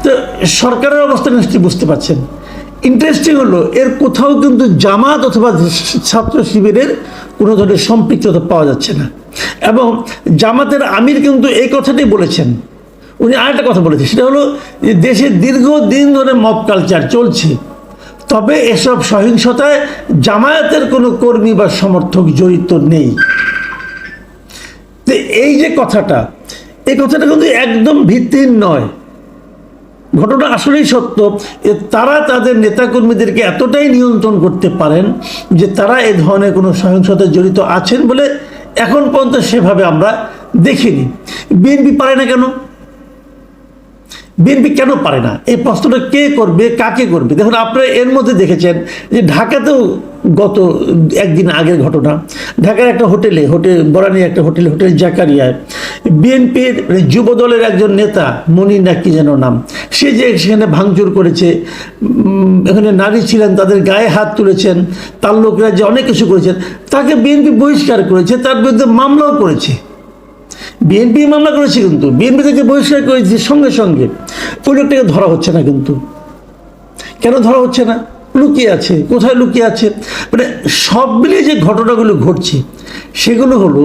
তো সরকারের অবস্থা নিশ্চয়ই বুঝতে পারছেন। ইন্টারেস্টিং হলো এর কোথাও কিন্তু জামাত অথবা ছাত্র শিবিরের কোনো ধরনের সম্পৃক্ততা পাওয়া যাচ্ছে না। এবং জামাতের আমির কিন্তু এই কথাটাই বলেছেন। উনি আরেকটা কথা বলেছেন, সেটা হলো যে দেশে দীর্ঘদিন ধরে মব কালচার চলছে, তবে এসব সহিংসতায় জামায়াতের কোনো কর্মী বা সমর্থক জড়িত নেই। তো এই যে কথাটা, এই কথাটা কিন্তু একদম ভিত্তিহীন নয়। ঘটনা আসলেই সত্য। তারা তাদের নেতাকর্মীদেরকে এতটাই নিয়ন্ত্রণ করতে পারেন যে তারা এই ধরনের কোনো সহিংসতায় জড়িত আছেন বলে এখন পর্যন্ত সেভাবে আমরা দেখিনি। বিএনপি পারে না কেন? বিএনপি কেন পারে না? এই প্রশ্নটা কে করবে, কাকে করবে? দেখুন, আপনারা এর মধ্যে দেখেছেন যে ঢাকাতেও গত একদিন আগের ঘটনা, ঢাকার একটা হোটেল বরানি একটা হোটেল জাকারিয়ায় বিএনপির যুব দলের একজন নেতা, মনির না কি যেন নাম, সে যে সেখানে ভাঙচুর করেছে, এখানে নারী ছিলেন, তাদের গায়ে হাত তুলেছেন, তার লোকেরা যে অনেক কিছু করেছেন, তাকে বিএনপি বহিষ্কার করেছে, তার বিরুদ্ধে মামলাও করেছে। বিএনপি মামলা করেছে, কিন্তু বিএনপি থেকে বহিষ্কার করেছে সঙ্গে সঙ্গে। ওই লোকটাকে ধরা হচ্ছে না। কিন্তু কেন ধরা হচ্ছে না? লুকিয়ে আছে। কোথায় লুকিয়ে আছে? মানে সব মিলিয়ে যে ঘটনাগুলো ঘটছে সেগুলো হলো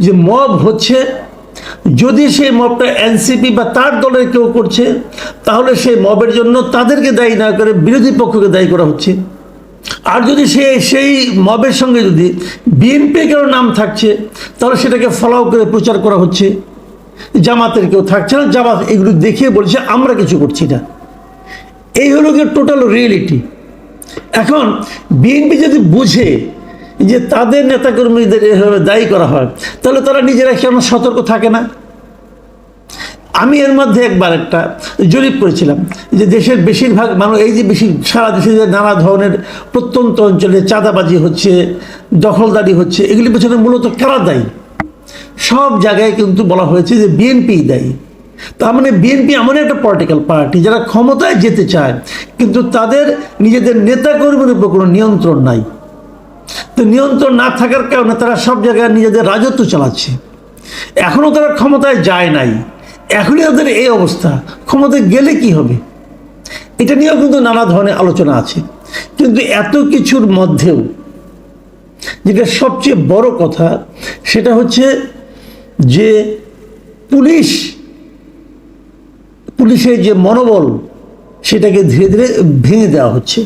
যে মব হচ্ছে, যদি সেই মবটা এনসিপি বা তার দলের কেউ করছে তাহলে সেই মবের জন্য তাদেরকে দায়ী না করে বিরোধী পক্ষকে দায়ী করা হচ্ছে। আর যদি সেই মবের সঙ্গে যদি বিএনপির কেউ নাম থাকছে তাহলে সেটাকে ফলাও করে প্রচার করা হচ্ছে। জামাতের কেউ থাকছে না, জামাত এগুলো দেখিয়ে বলছে আমরা কিছু করছি না। এই হলো কি টোটাল রিয়েলিটি। এখন বিএনপি যদি বুঝে যে তাদের নেতাকর্মীদের এভাবে দায়ী করা হয়, তাহলে তারা নিজেরা কেন সতর্ক থাকে না? আমি এর মধ্যে একবার একটা জরিপ করেছিলাম যে দেশের বেশিরভাগ মানুষ, এই যে সারা দেশে যে নানা ধরনের প্রত্যন্ত অঞ্চলে চাঁদাবাজি হচ্ছে, দখলদারি হচ্ছে, এগুলির পেছনে মূলত কারা দায়ী? সব জায়গায় কিন্তু বলা হয়েছে যে বিএনপি দায়ী। তার মানে বিএনপি এমন একটা পলিটিক্যাল পার্টি যারা ক্ষমতায় যেতে চায়, কিন্তু তাদের নিজেদের নেতাকর্মীর উপর কোনো নিয়ন্ত্রণ নাই। তো নিয়ন্ত্রণ না থাকার কারণে তারা সব জায়গায় নিজেদের রাজত্ব চালাচ্ছে। এখনও তারা ক্ষমতায় যায় নাই, এখনই তাদের এই অবস্থা। ক্ষমতায় গেলে কি হবে? এটা নিয়েও কিন্তু নানা ধরনের আলোচনা আছে। কিন্তু এত কিছুর মধ্যেও যেটা সবচেয়ে বড় কথা, সেটা হচ্ছে যে পুলিশের যে মনোবল, সেটাকে ধীরে ধীরে ভেঙে দেওয়া হচ্ছে।